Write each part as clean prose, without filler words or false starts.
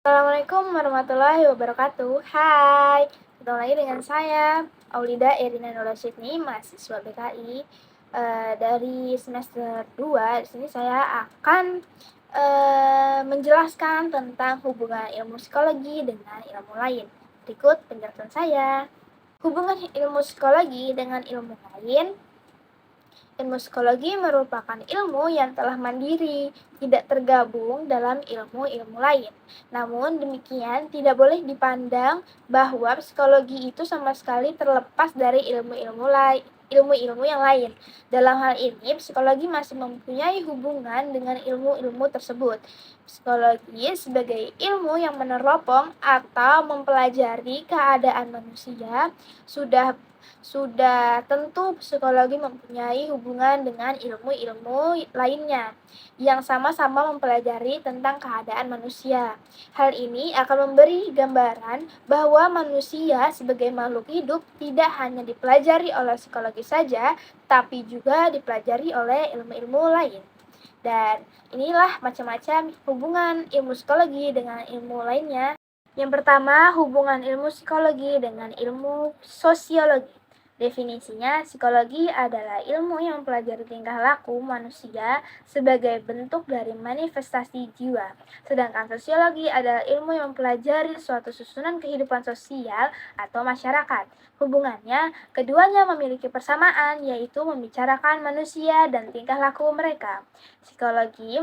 Assalamualaikum warahmatullahi wabarakatuh. Hai, ketemu lagi dengan saya, Aulida Erina Nurul Sydney, mahasiswa BKI dari semester 2. Di sini saya akan menjelaskan tentang hubungan ilmu psikologi dengan ilmu lain. Berikut penjelasan saya. Hubungan ilmu psikologi dengan ilmu lain. Ilmu psikologi merupakan ilmu yang telah mandiri, tidak tergabung dalam ilmu-ilmu lain. Namun demikian, tidak boleh dipandang bahwa psikologi itu sama sekali terlepas dari ilmu-ilmu yang lain. Dalam hal ini, psikologi masih mempunyai hubungan dengan ilmu-ilmu tersebut. Psikologi sebagai ilmu yang meneropong atau mempelajari keadaan manusia sudah tentu psikologi mempunyai hubungan dengan ilmu-ilmu lainnya yang sama-sama mempelajari tentang keadaan manusia. Hal ini akan memberi gambaran bahwa manusia sebagai makhluk hidup tidak hanya dipelajari oleh psikologi saja, tapi juga dipelajari oleh ilmu-ilmu lain. Dan inilah macam-macam hubungan ilmu psikologi dengan ilmu lainnya. Yang pertama, hubungan ilmu psikologi dengan ilmu sosiologi. Definisinya, psikologi adalah ilmu yang mempelajari tingkah laku manusia sebagai bentuk dari manifestasi jiwa. Sedangkan sosiologi adalah ilmu yang mempelajari suatu susunan kehidupan sosial atau masyarakat. Hubungannya, keduanya memiliki persamaan, yaitu membicarakan manusia dan tingkah laku mereka. Psikologi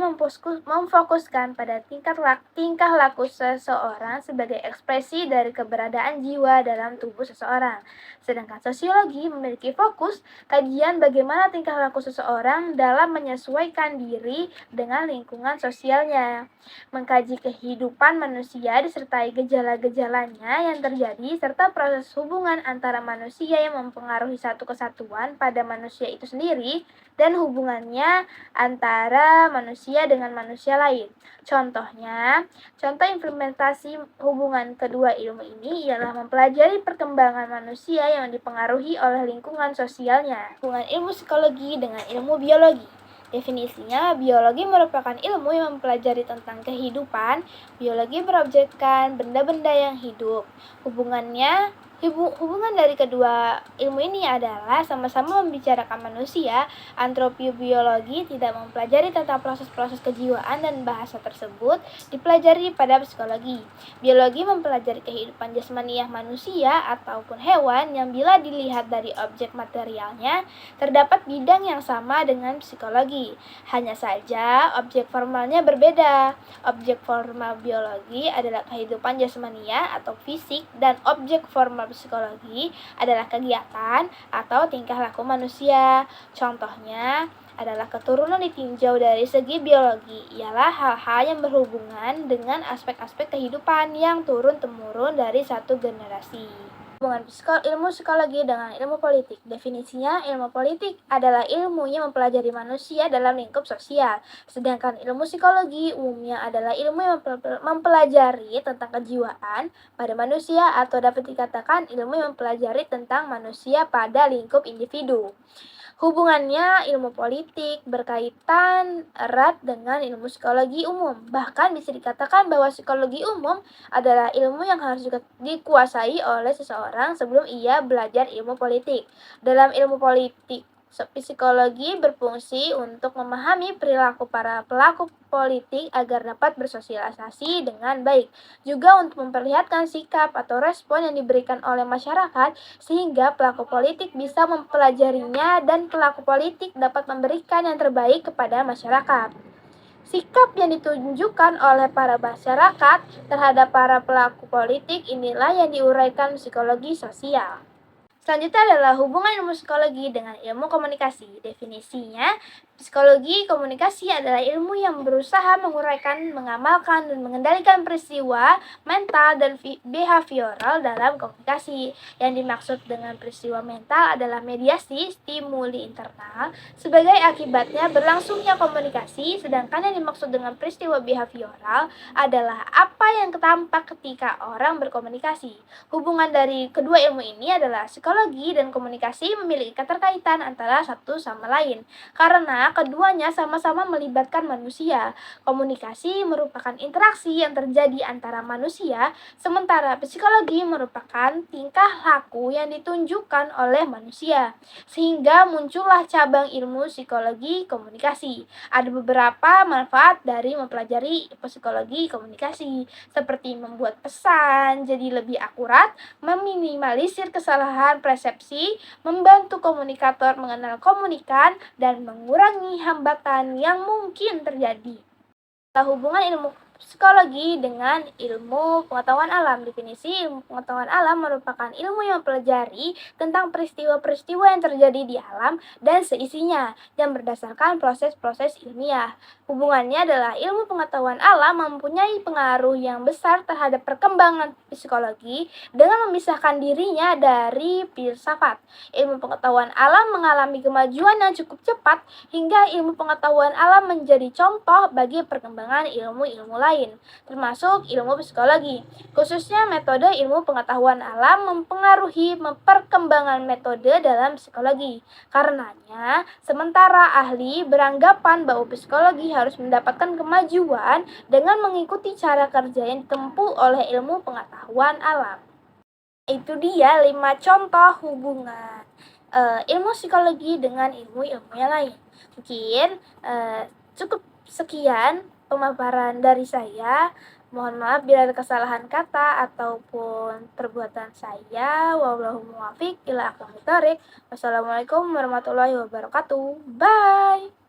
memfokuskan pada tingkah laku seseorang sebagai ekspresi dari keberadaan jiwa dalam tubuh seseorang. Sedangkan sosiologi memiliki fokus kajian bagaimana tingkah laku seseorang dalam menyesuaikan diri dengan lingkungan sosialnya. Mengkaji kehidupan manusia disertai gejala-gejalanya yang terjadi serta proses hubungan antara manusia yang mempengaruhi satu kesatuan pada manusia itu sendiri dan hubungannya antara manusia dengan manusia lain. Contoh implementasi hubungan kedua ilmu ini ialah mempelajari perkembangan manusia yang dipengaruhi oleh lingkungan sosialnya. Hubungan ilmu psikologi dengan ilmu biologi. Definisinya, biologi merupakan ilmu yang mempelajari tentang kehidupan. Biologi berobjekkan benda-benda yang hidup. Hubungan dari kedua ilmu ini adalah sama-sama membicarakan manusia. Antropobiologi tidak mempelajari tentang proses-proses kejiwaan dan bahasa tersebut dipelajari pada psikologi. Biologi mempelajari kehidupan jasmaniah manusia ataupun hewan yang bila dilihat dari objek materialnya terdapat bidang yang sama dengan psikologi. Hanya saja objek formalnya berbeda. Objek formal biologi adalah kehidupan jasmaniah atau fisik dan objek formal psikologi adalah kegiatan atau tingkah laku manusia. Contohnya adalah keturunan ditinjau dari segi biologi, ialah hal-hal yang berhubungan dengan aspek-aspek kehidupan yang turun-temurun dari satu generasi. Hubungan ilmu psikologi dengan ilmu politik. Definisinya, ilmu politik adalah ilmu yang mempelajari manusia dalam lingkup sosial. Sedangkan ilmu psikologi umumnya adalah ilmu yang mempelajari tentang kejiwaan pada manusia atau dapat dikatakan ilmu yang mempelajari tentang manusia pada lingkup individu. Hubungannya ilmu politik berkaitan erat dengan ilmu psikologi umum. Bahkan bisa dikatakan bahwa psikologi umum adalah ilmu yang harus juga dikuasai oleh seseorang sebelum ia belajar ilmu politik. Dalam ilmu politik, psikologi berfungsi untuk memahami perilaku para pelaku politik agar dapat bersosialisasi dengan baik. Juga untuk memperlihatkan sikap atau respon yang diberikan oleh masyarakat sehingga pelaku politik bisa mempelajarinya dan pelaku politik dapat memberikan yang terbaik kepada masyarakat. Sikap yang ditunjukkan oleh para masyarakat terhadap para pelaku politik inilah yang diuraikan psikologi sosial. Selanjutnya adalah hubungan ilmu psikologi dengan ilmu komunikasi. Definisinya, psikologi komunikasi adalah ilmu yang berusaha menguraikan, mengamalkan, dan mengendalikan peristiwa mental dan behavioral dalam komunikasi. Yang dimaksud dengan peristiwa mental adalah mediasi stimuli internal sebagai akibatnya berlangsungnya komunikasi, sedangkan yang dimaksud dengan peristiwa behavioral adalah apa yang tampak ketika orang berkomunikasi. Hubungan dari kedua ilmu ini adalah psikologi dan komunikasi memiliki keterkaitan antara satu sama lain. Karena keduanya sama-sama melibatkan manusia. Komunikasi merupakan interaksi yang terjadi antara manusia, sementara psikologi merupakan tingkah laku yang ditunjukkan oleh manusia. Sehingga muncullah cabang ilmu psikologi komunikasi. Ada beberapa manfaat dari mempelajari psikologi komunikasi, seperti membuat pesan jadi lebih akurat, meminimalisir kesalahan persepsi, membantu komunikator mengenal komunikan, dan mengurangi hambatan yang mungkin terjadi. Hubungan ilmu psikologi dengan ilmu pengetahuan alam. Definisi ilmu pengetahuan alam merupakan ilmu yang mempelajari tentang peristiwa-peristiwa yang terjadi di alam dan seisinya yang berdasarkan proses-proses ilmiah. Hubungannya adalah ilmu pengetahuan alam mempunyai pengaruh yang besar terhadap perkembangan psikologi dengan memisahkan dirinya dari filsafat. Ilmu pengetahuan alam mengalami kemajuan yang cukup cepat hingga ilmu pengetahuan alam menjadi contoh bagi perkembangan ilmu-ilmu lain, termasuk ilmu psikologi. Khususnya metode ilmu pengetahuan alam mempengaruhi perkembangan metode dalam psikologi. Karenanya, sementara ahli beranggapan bahwa psikologi harus mendapatkan kemajuan dengan mengikuti cara kerja yang ditempuh oleh ilmu pengetahuan alam. Itu dia 5 contoh hubungan ilmu psikologi dengan ilmu-ilmu yang lain. Mungkin cukup sekian pemaparan dari saya. Mohon maaf bila ada kesalahan kata ataupun perbuatan saya. Wallahu muwaffiq ila aqwamit thoriq. Wassalamualaikum warahmatullahi wabarakatuh. Bye.